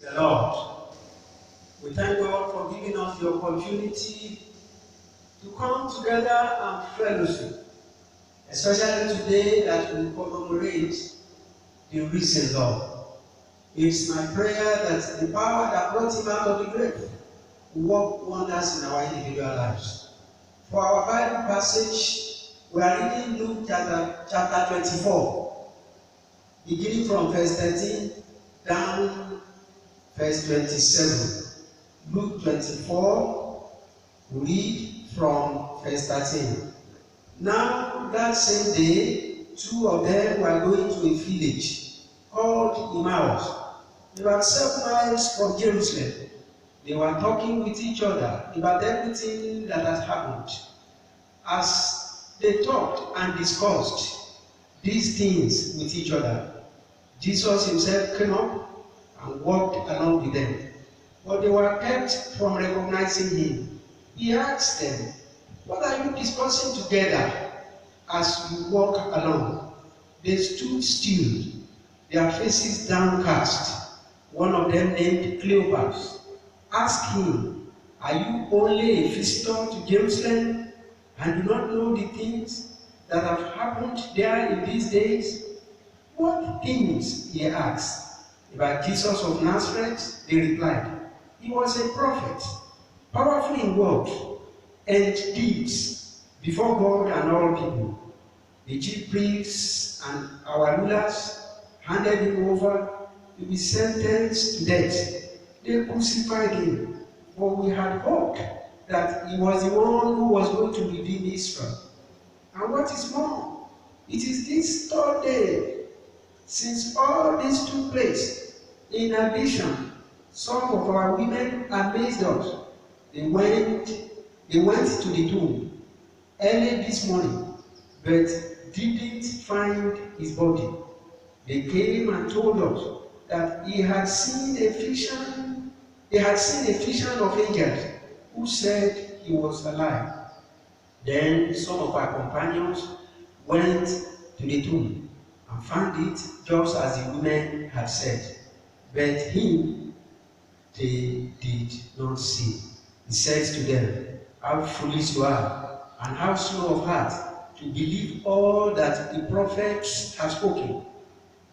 the Lord. We thank God for giving us the opportunity to come together and fellowship, especially today that we commemorate the risen Lord. It's my prayer that the power that brought him out of the grave will work wonders in our individual lives. For our Bible passage, we are reading Luke chapter 24, beginning from verse 13 down verse 27. Luke 24, we read from verse 13. Now that same day, two of them were going to a village called Emmaus, about 7 miles from Jerusalem. They were talking with each other about everything that had happened. As they talked and discussed these things with each other, Jesus himself came up and walked along with them. But they were kept from recognizing him. He asked them, "What are you discussing together as you walk along?" They stood still, their faces downcast. One of them, named Cleopas, asked him, "Are you only a visitor to Jerusalem and do not know the things that have happened there in these days?" "What things?" he asked. "About Jesus of Nazareth," they replied. "He was a prophet, powerful in word and deeds before God and all people. The chief priests and our rulers handed him over to be sentenced to death. They crucified him, for we had hoped that he was the one who was going to redeem Israel. And what is more, it is this third day since all this took place. In addition, some of our women amazed us. They went to the tomb early this morning, but didn't find his body. They came and told us that he had seen a vision. They had seen a vision of angels who said he was alive." Then some of our companions went to the tomb and found it just as the women had said, but him they did not see. He said to them, "How foolish you are, and how slow of heart to believe all that the prophets have spoken.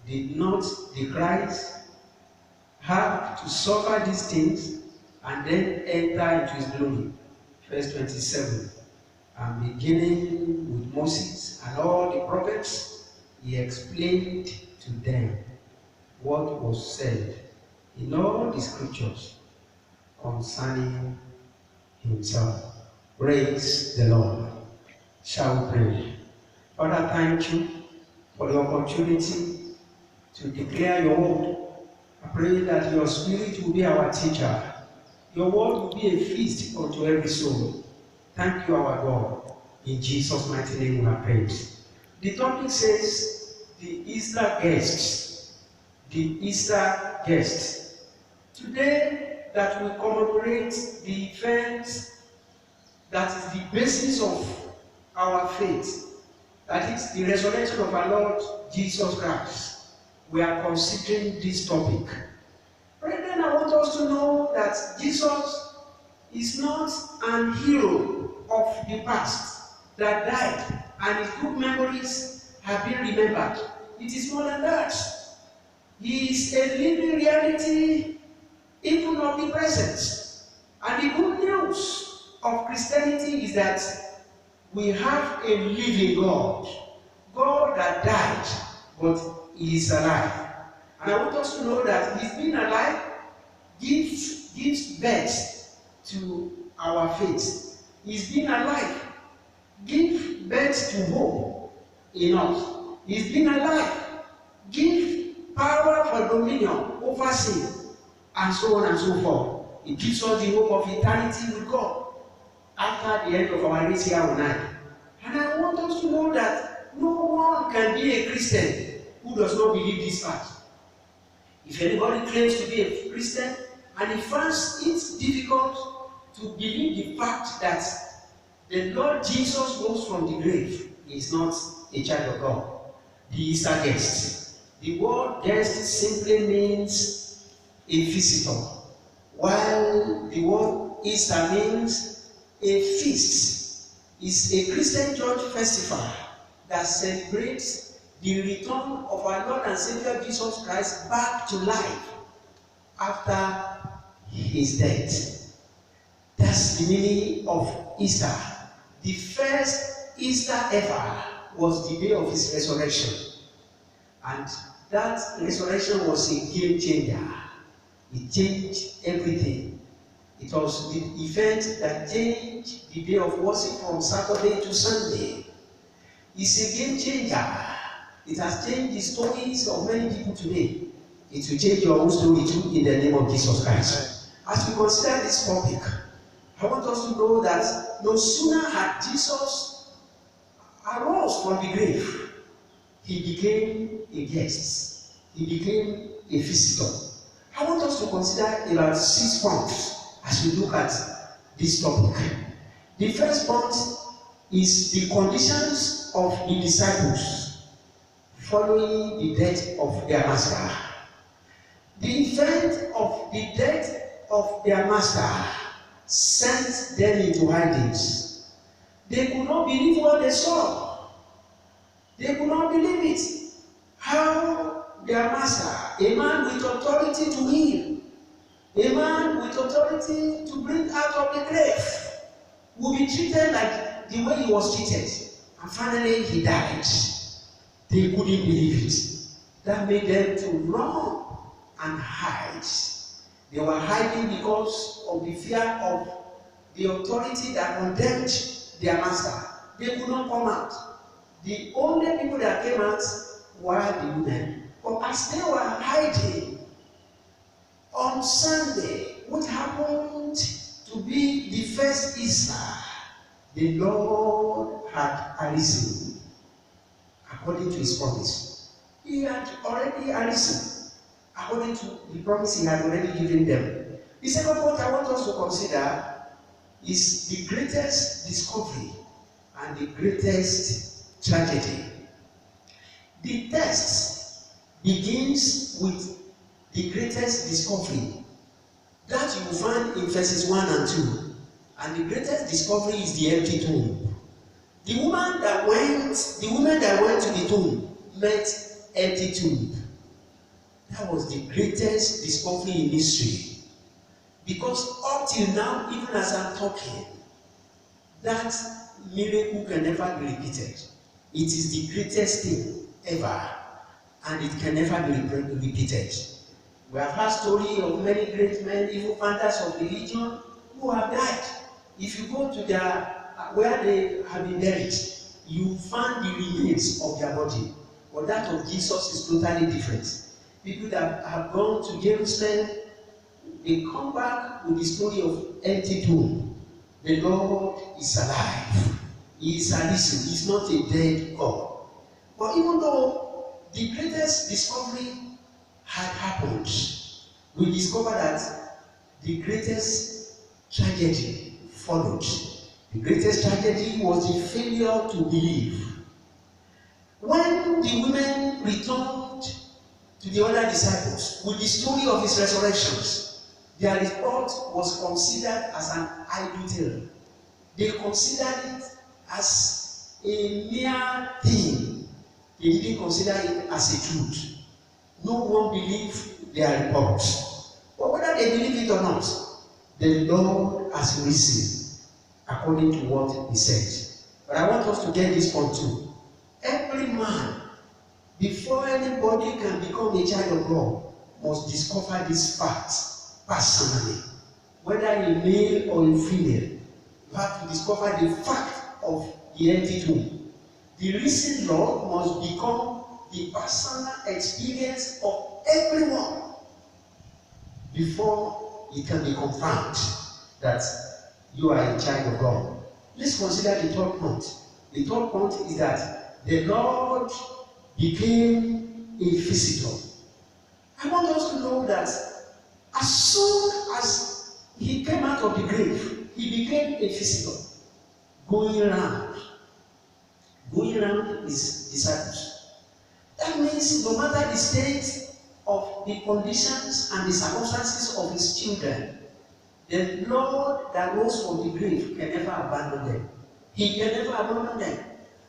Did not the Christ have to suffer these things and then enter into his glory?" Verse 27. And beginning with Moses and all the prophets, he explained to them what was said in all the scriptures concerning himself. Praise the Lord. Shall we pray? Father, thank you for the opportunity to declare your word. I pray that your spirit will be our teacher. Your word will be a feast unto every soul. Thank you, our God. In Jesus' mighty name we have prayed. The topic says the Easter guests. The Easter guests. Today that we commemorate the event that is the basis of our faith, that is the resurrection of our Lord Jesus Christ, we are considering this topic. Brethren, I want us to know that Jesus is not an hero of the past that died and his good memories have been remembered. It is more than that. He is a living reality even of the present. And the good news of Christianity is that we have a living God. God that died, but he is alive. And I want us to know that his being alive gives birth to our faith. His being alive gives birth to hope in us. His being alive gives power for dominion over sin, and so on and so forth. It gives us the hope of eternity with God after the end of our race here on earth. And I want us to know that no one can be a Christian who does not believe this fact. If anybody claims to be a Christian and he finds it difficult to believe the fact that the Lord Jesus rose from the grave, he is not a child of God. The Easter guest. The word guest simply means a visitor, while the word Easter means a feast. It's a Christian church festival that celebrates the return of our Lord and Savior Jesus Christ back to life after his death. That's the meaning of Easter. The first Easter ever was the day of his resurrection. And that resurrection was a game changer. It changed everything. It was the event that changed the day of worship from Saturday to Sunday. It's a game changer. It has changed the stories of many people today. It will change your own story too in the name of Jesus Christ. As we consider this topic, I want us to know that no sooner had Jesus arose from the grave, he became a guest. He became a visitor. I want us to consider about 6 points as we look at this topic. The first point is the conditions of the disciples following the death of their master. The event of the death of their master sent them into hidings. They could not believe what they saw. They could not believe it. How their master, a man with authority to heal, a man with authority to bring out of the grave, would be treated like the way he was treated. And finally, he died. They couldn't believe it. That made them to run and hide. They were hiding because of the fear of the authority that condemned their master. They could not come out. The only people that came out were the women. But as they were hiding, on Sunday, what happened to be the first Easter, the Lord had arisen according to his promise. He had already arisen according to the promise he had already given them. The second point I want us to consider is the greatest discovery and the greatest tragedy. The text begins with the greatest discovery that you find in verses 1 and 2. And the greatest discovery is the empty tomb. The women that went to the tomb met empty tomb. That was the greatest discovery in history. Because up till now, even as I'm talking, that miracle can never be repeated. It is the greatest thing ever, and it can never be repeated. We have heard stories of many great men, even founders of religion, who have died. If you go to where they have been buried, you find the remains of their body. But that of Jesus is totally different. People that have gone to Jerusalem, they come back with the story of empty tomb. The Lord is alive. He is arisen. He is not a dead God. But even though the greatest discovery had happened, we discover that the greatest tragedy followed. The greatest tragedy was the failure to believe. When the women returned to the other disciples with the story of his resurrections, their report was considered as an idle tale. They considered it as a mere thing. They didn't consider it as a truth. No one believed their report. But whether they believe it or not, the Lord has risen according to what he said. But I want us to get this point too. Every man, before anybody can become a child of God, must discover this fact personally. Whether a male or a female, you have to discover the fact of the empty tomb. The risen Lord must become the personal experience of everyone before it can be confirmed that you are a child of God. Let's consider the third point. The third point is that the Lord became a visitor. I want us to know that as soon as he came out of the grave, he became a visitor, going around his disciples. That means no matter the state of the conditions and the circumstances of his children, the Lord that rose from the grave can never abandon them. He can never abandon them.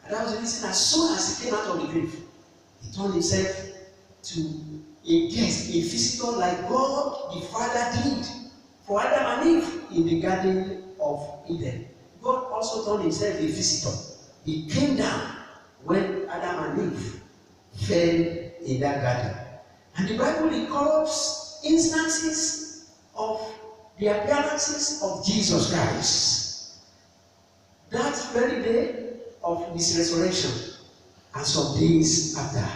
And that was the reason, as soon as he came out of the grave, he turned himself to a guest, a visitor, like God the Father did for Adam and Eve in the Garden of Eden. God also turned himself a visitor. He came down when Adam and Eve fell in that garden. And the Bible records instances of the appearances of Jesus Christ that very day of his resurrection and some days after.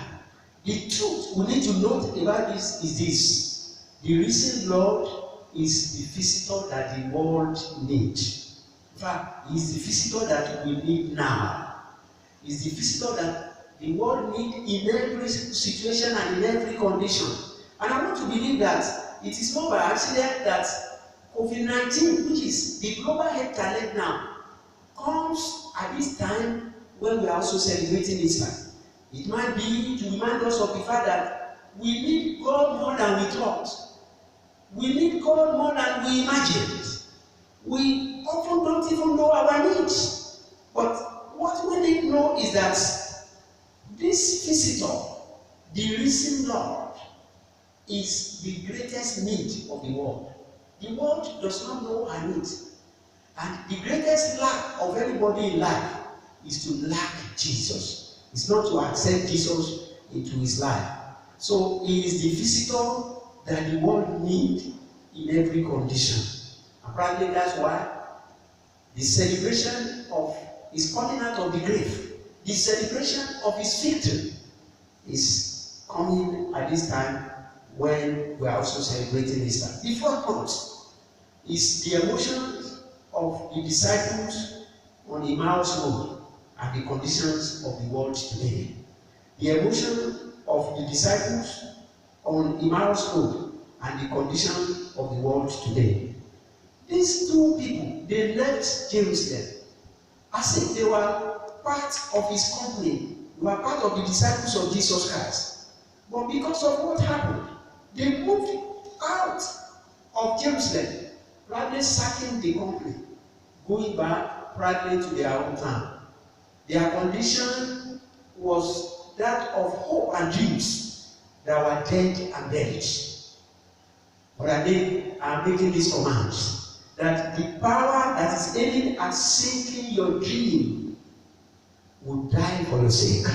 The truth we need to note about this is this: the risen Lord is the visitor that the world needs. In fact, he is the visitor that we need now. He is the visitor that the world needs in every situation and in every condition. And I want to believe that it is not by accident that COVID-19, which is the global health challenge now, comes at this time when we are also celebrating Easter. It might be to remind us of the fact that we need God more than we thought. We need God more than we imagined. We often don't even know our needs. But what we need to know is that this visitor, the risen Lord, is the greatest need of the world. The world does not know our needs. And the greatest lack of anybody in life is to lack Jesus. It's not to accept Jesus into his life. So he is the visitor that the world needs in every condition. And probably that's why the celebration of his coming out of the grave, the celebration of his victory, is coming at this time when we are also celebrating Easter. The fourth point is the emotions of the disciples on Emmaus Road and the conditions of the world today. The emotion of the disciples on Emmaus Road and the condition of the world today. These two people, they left Jerusalem as if they were part of his company. They were part of the disciples of Jesus Christ. But because of what happened, they moved out of Jerusalem, probably sacking the company, going back probably to their own town. Their condition was that of hope and dreams that were dead and buried. But they are making these commands that the power that is aiming at sinking your dream will die for your sake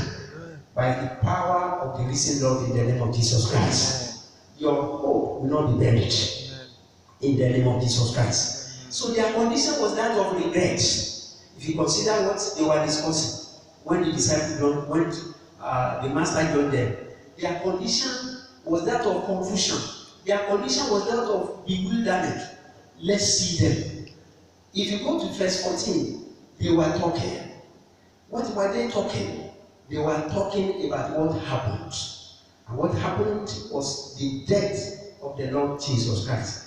by the power of the risen Lord in the name of Jesus Christ. Your hope will not be buried in the name of Jesus Christ. So their condition was that of regret. If you consider what they were discussing when the disciples the master joined them, their condition was that of confusion. Their condition was that of bewilderment. Let's see them. If you go to verse 14, they were talking. What were they talking? They were talking about what happened. And what happened was the death of the Lord Jesus Christ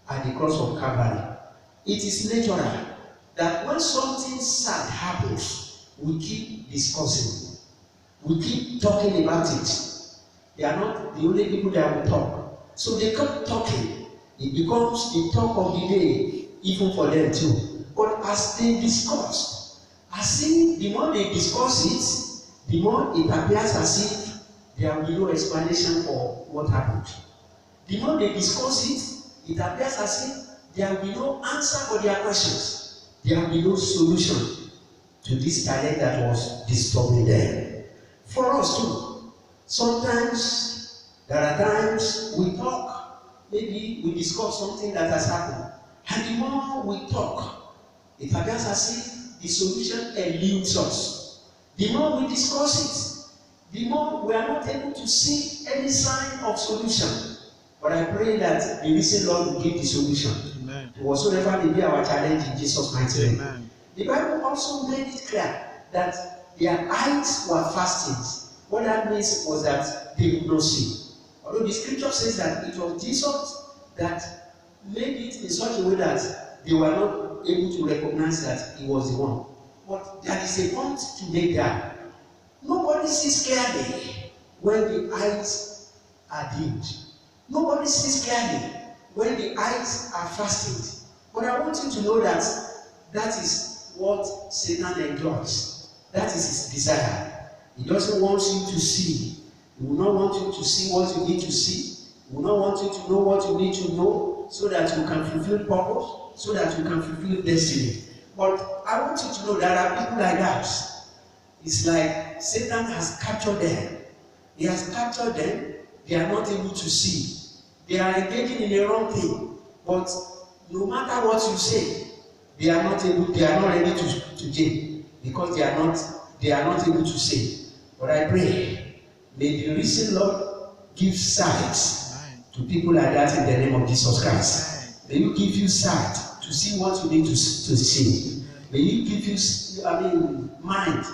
at the cross of Calvary. It is natural that when something sad happens, we keep discussing. We keep talking about it. They are not the only people that will talk. So they kept talking. It becomes the talk of the day, even for them too. But as they discuss, as if the more they discuss it, the more it appears as if there will be no explanation for what happened. The more they discuss it, it appears as if there will be no answer for their questions. There will be no solution to this challenge that was disturbing them. For us too, sometimes there are times we talk, maybe we discuss something that has happened, and the more we talk, it appears as if the solution eludes us. The more we discuss it, the more we are not able to see any sign of solution. But I pray that the risen Lord will give the solution. Amen. Whatsoever may be our challenge in Jesus' mighty name. Amen. The Bible also made it clear that their eyes were fastened. What that means was that they could not see. Although the scripture says that it was Jesus that made it in such a way that they were not able to recognize that he was the one. But there is a point to make that. Nobody sees clearly when the eyes are dimmed. Nobody sees clearly when the eyes are fastened. But I want you to know that that is what Satan enjoys. That is his desire. He doesn't want you to see. He will not want you to see what you need to see. He will not want you to know what you need to know so that you can fulfill purpose, so that you can fulfill destiny. But I want you to know there are people like that. It's like Satan has captured them. He has captured them. They are not able to see. They are engaging in a wrong thing. But no matter what you say, they are not ready to gain because they are not able to say. But I pray, may the risen Lord give sight to people like that in the name of Jesus Christ. May you give you sight to see what you need to see. May you give you, mind,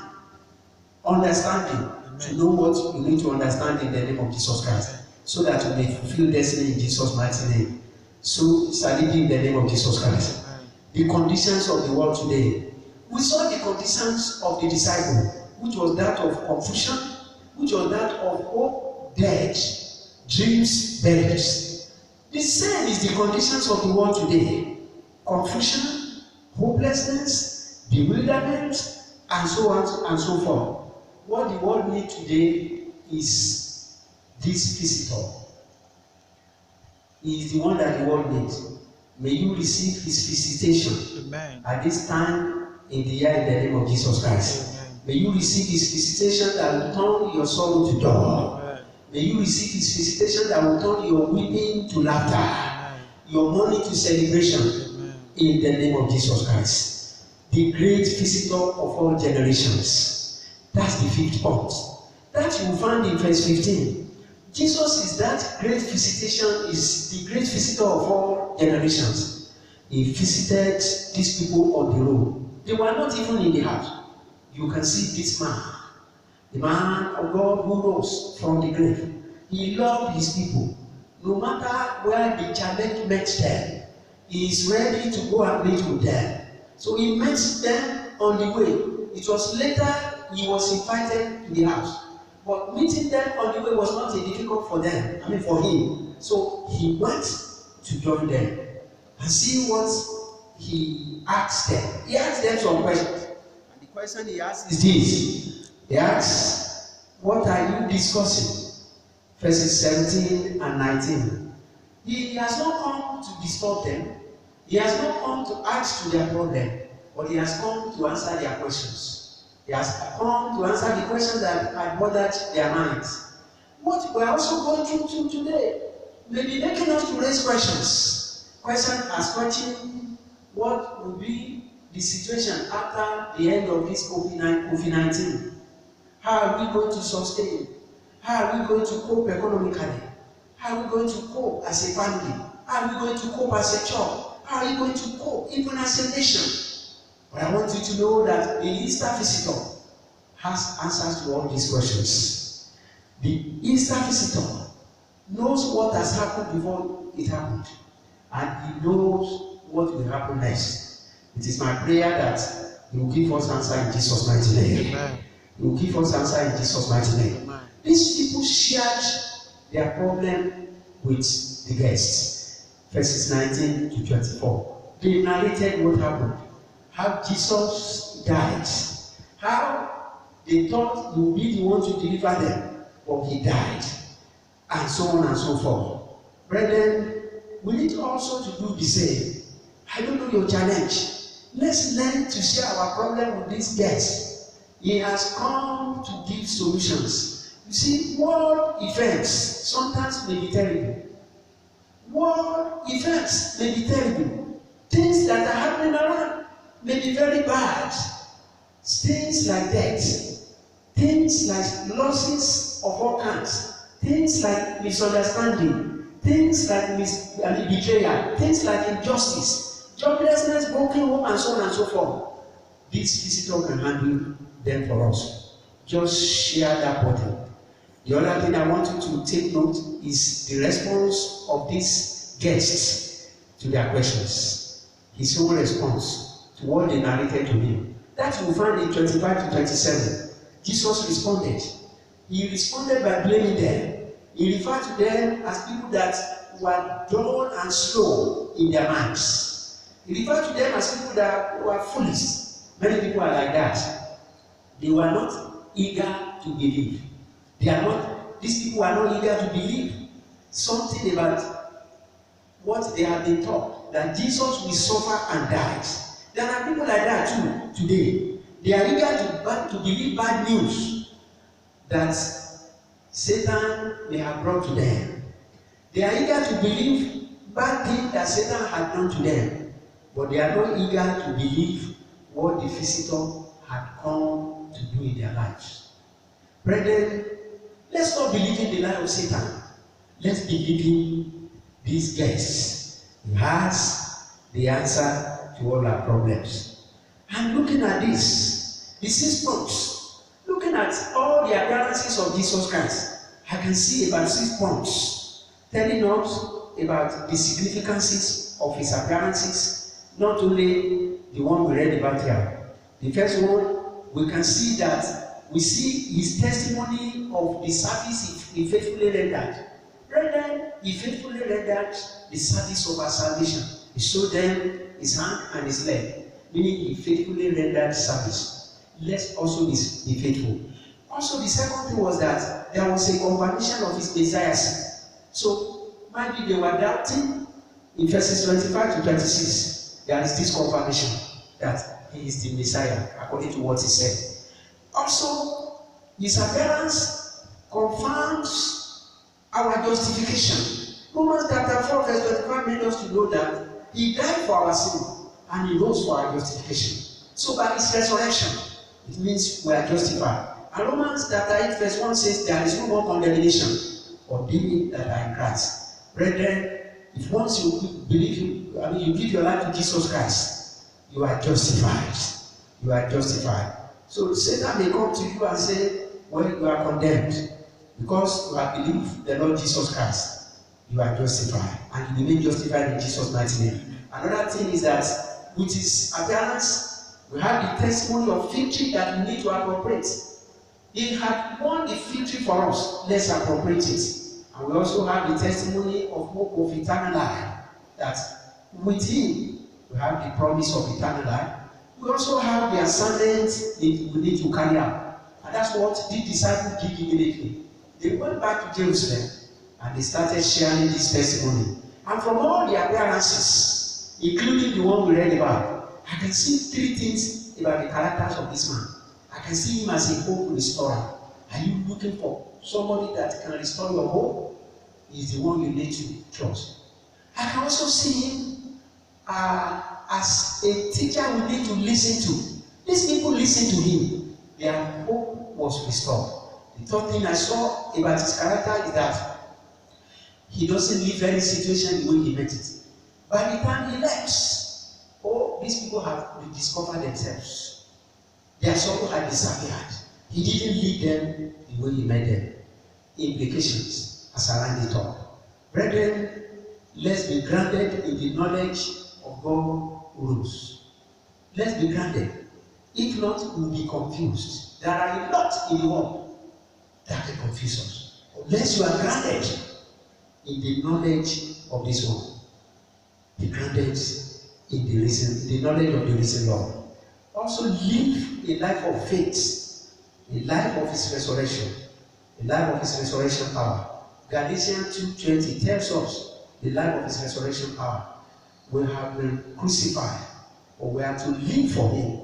understanding to know what you need to understand in the name of Jesus Christ, so that you may fulfill destiny in Jesus' mighty name. So, shall it be in the name of Jesus Christ. The conditions of the world today. We saw the conditions of the disciple, which was that of confusion, which was that of hope, dead, dreams, buried. The same is the conditions of the world today. Confusion, hopelessness, bewilderment, and so on and so forth. What the world needs today is this visitor. He is the one that the world needs. May you receive his visitation. Amen. At this time in the year in the name of Jesus Christ. Amen. May you receive his visitation that will turn your sorrow to joy. Amen. May you receive his visitation that will turn your weeping to laughter. Amen. Your mourning to celebration. Amen. In the name of Jesus Christ. The great visitor of all generations. That's the fifth point. That you will find in verse 15. Jesus is that great visitation, is the great visitor of all generations. He visited these people on the road. They were not even in the house. You can see this man, the man of God who rose from the grave. He loved his people. No matter where the challenge met them, he is ready to go and meet with them. So he met them on the way. It was later he was invited to the house. But meeting them on the way was not difficult for them, for him. So he went to join them and see what he asked them. He asked them some questions. And the question he asked is this. He asked, what are you discussing? Verses 17 and 19. He has not come to disturb them. He has not come to add to their problem, but he has come to answer their questions. He has come to answer the questions that had bothered their minds. What we are also going through today may be making us to raise questions. Questions as question, what will be the situation after the end of this COVID-19? How are we going to sustain? How are we going to cope economically? How are we going to cope as a family? How are we going to cope as a church? How are we going to cope even as a nation? But I want you to know that the Easter visitor has answers to all these questions. The Easter visitor knows what has happened before it happened, and he knows what will happen next. It is my prayer that he will give us answer in Jesus' mighty name. Amen. He will give us answer in Jesus' mighty name. Amen. These people shared their problem with the guests. Verses 19 to 24. They narrated what happened. How Jesus died. How they thought he would be the one to deliver them, but he died. And so on and so forth. Brethren, we need also to do the same. I don't know your challenge. Let's learn to share our problem with this guest. He has come to give solutions. You see, world events sometimes may be terrible. World events may be terrible. Things that are happening around may be very bad. Things like death, things like losses of all kinds, things like misunderstanding, things like betrayal, things like injustice, joblessness, broken home, and so on and so forth. This visitor can handle them for us. Just share that burden. The other thing I want you to take note is the response of these guests to their questions. His own response to what they narrated to him. That you will find in 25 to 27. Jesus responded. He responded by blaming them. He referred to them as people that were dull and slow in their minds. He referred to them as people that were foolish. Many people are like that. They were not eager to believe. These people are not eager to believe something about what they have been taught, that Jesus will suffer and die. There are people like that too today. They are eager to believe bad news that Satan may have brought to them. They are eager to believe bad things that Satan had done to them, but they are not eager to believe what the visitor had come to do in their lives. Brethren, let's not believe in the lie of Satan. Let's believe in this guest. He has the answer to all our problems. And looking at this, the 6 points, looking at all the appearances of Jesus Christ, I can see about 6 points telling us about the significances of his appearances, not only the one we read about here. The first one, we can see that we see his testimony of the service he faithfully rendered. Brethren, he faithfully rendered the service of our salvation. He showed them his hand and his leg, meaning he faithfully rendered service. Let's also be faithful. Also, the second thing was that there was a confirmation of his messiahship. So, maybe they were doubting in verses 25 to 26. There is this confirmation that he is the Messiah, according to what he said. Also, his appearance confirms our justification. Romans chapter 4, verse 25 made us to know that he died for our sin and he rose for our justification. So, by his resurrection, it means we are justified. And Romans chapter 8, verse 1 says, there is no more condemnation for them that are in Christ. Brethren, if once you believe, you give your life to Jesus Christ, you are justified. You are justified. So Satan may come to you and say, well, you are condemned because you have believed the Lord Jesus Christ. You are justified, and you remain justified in Jesus' mighty name. Another thing is that with his appearance, we have the testimony of victory that we need to appropriate. He had won the victory for us. Let's appropriate it. And we also have the testimony of hope of eternal life. That with him, we have the promise of eternal life. We also have the assignment that we need to carry out. And that's what the disciples did immediately. They went back to Jerusalem and they started sharing this testimony. And from all the appearances, including the one we read about, I can see 3 things about the characters of this man. I can see him as a hope restorer. Are you looking for somebody that can restore your hope? He's the one you need to trust. I can also see him as a teacher we need to listen to. These people listened to him. Their hope was restored. The third thing I saw about his character is that he doesn't leave any situation the way he met it. By the time he left, these people have rediscovered themselves. Their sorrow had disappeared. He didn't leave them the way he met them. Implications as I round it up. Brethren, let's be grounded in the knowledge of God's rules. Let's be grounded. If not, we'll be confused. There are a lot in the world that can confuse us. Unless you are grounded in the knowledge of this world, be grounded in the knowledge of the risen Lord. Also live a life of faith, a life of his resurrection, a life of his resurrection power. Galatians 2:20 tells us the life of his resurrection power. We have been crucified, but we are to live for him.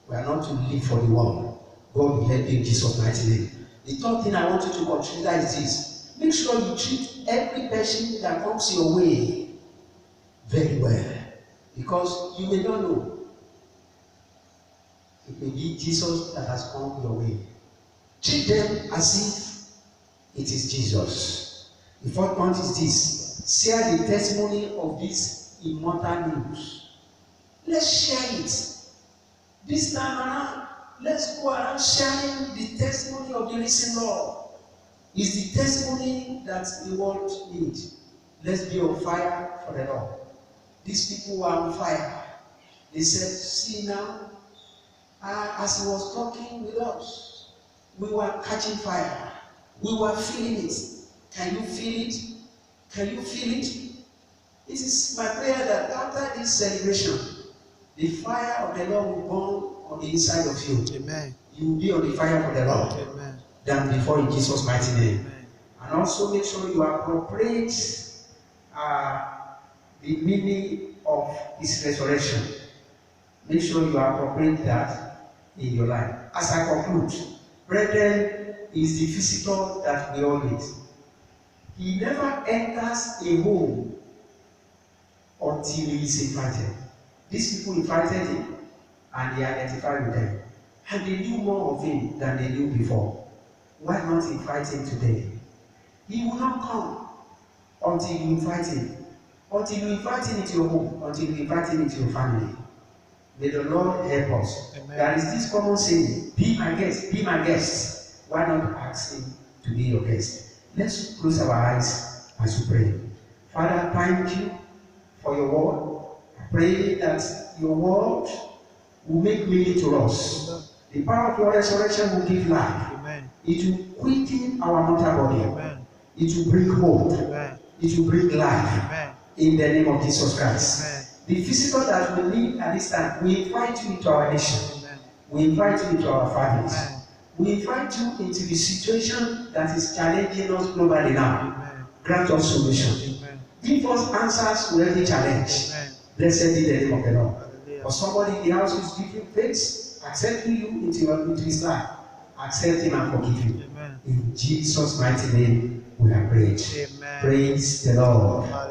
We are not to live for the world. God will help you in Jesus' mighty name. The third thing I want you to consider is this. Make sure you treat every person that comes your way very well. Because you may not know. It may be Jesus that has come your way. Treat them as if it is Jesus. The fourth point is this. Share the testimony of this immortal news. Let's share it. This time around, let's go around sharing the testimony of the risen Lord. It's the testimony that the world needs. Let's be on fire for the Lord. These people were on fire. They said, see now, as he was talking with us, we were catching fire. We were feeling it. Can you feel it? Can you feel it? It is my prayer that after this celebration, the fire of the Lord will burn on the inside of you. Amen. You will be on the fire for the Lord. Amen. Than before, in Jesus' mighty name. Amen. And also make sure you appropriate the meaning of His resurrection. Make sure you appropriate that in your life. As I conclude, brethren is the visitor that we all need. He never enters a home until he is invited. These people invited him and he identified with them. And they knew more of him than they knew before. Why not invite him today? He will not come until you invite him. Until you invite him into your home, until you invite him into your family. May the Lord help us. Amen. There is this common saying, be my guest, be my guest. Why not ask him to be your guest? Let's close our eyes as we pray. Father, thank you for your word. I pray that your word will make meaning to us. The power of your resurrection will give life. Amen. It will quicken our mortal body. Amen. It will bring hope. Amen. It will bring life. Amen. In the name of Jesus Christ. Amen. The visitor that we need at this time, we invite you into our nation. Amen. We invite you into our families. Amen. We invite you into the situation that is challenging us globally now. Amen. Grant us solution. Amen. Give us answers to every challenge. Amen. Blessed be the name of the Lord. Hallelujah. For somebody in the house who is giving faith, accepting you into his life, accept him and forgive him. Amen. In Jesus' mighty name we have prayed. Amen. Praise the Lord. Hallelujah.